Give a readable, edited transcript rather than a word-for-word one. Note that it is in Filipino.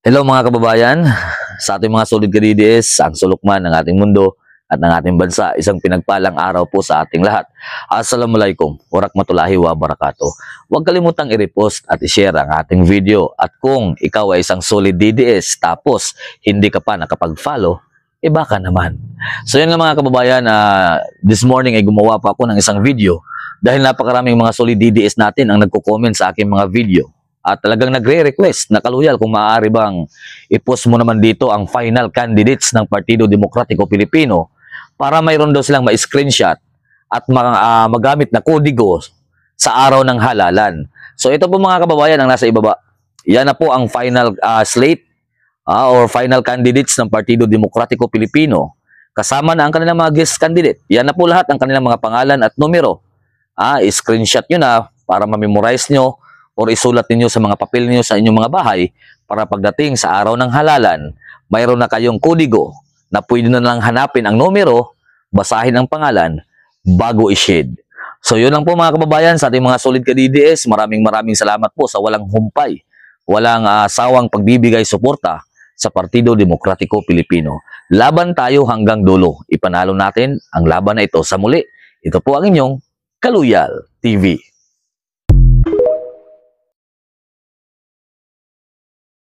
Hello mga kababayan, sa ating mga solid ka-DDS, ang sulukman ng ating mundo at ng ating bansa, isang pinagpalang araw po sa ating lahat. Assalamualaikum, warahmatullahi wabarakatuh. Huwag kalimutang i-repost at i-share ang ating video. At kung ikaw ay isang solid DDS tapos hindi ka pa nakapag-follow, baka naman. So yun nga mga kababayan, this morning ay gumawa pa ako ng isang video dahil napakaraming mga solid DDS natin ang nagko-comment sa aking mga video. At talagang nagre-request na kaluyal kung maaari bang i-post mo naman dito ang final candidates ng Partido Demokratiko Pilipino para mayroon daw silang ma-screenshot at magamit na kodigo sa araw ng halalan. So ito po mga kababayan ang nasa ibaba. Yan na po ang final slate or final candidates ng Partido Demokratiko Pilipino. Kasama na ang kanilang mga guest candidate. Yan na po lahat ang kanilang mga pangalan at numero. I-screenshot nyo na para ma-memorize nyo or isulat ninyo sa mga papel niyo sa inyong mga bahay para pagdating sa araw ng halalan, mayroon na kayong kodigo na pwede na lang hanapin ang numero, basahin ang pangalan, bago i-shade. So yun lang po mga kababayan sa ating mga solid ka-DDS. Maraming salamat po sa walang humpay, walang sawang pagbibigay suporta sa Partido Demokratiko Pilipino. Laban tayo hanggang dulo. Ipanalo natin ang laban na ito sa muli. Ito po ang inyong Kaluyal TV.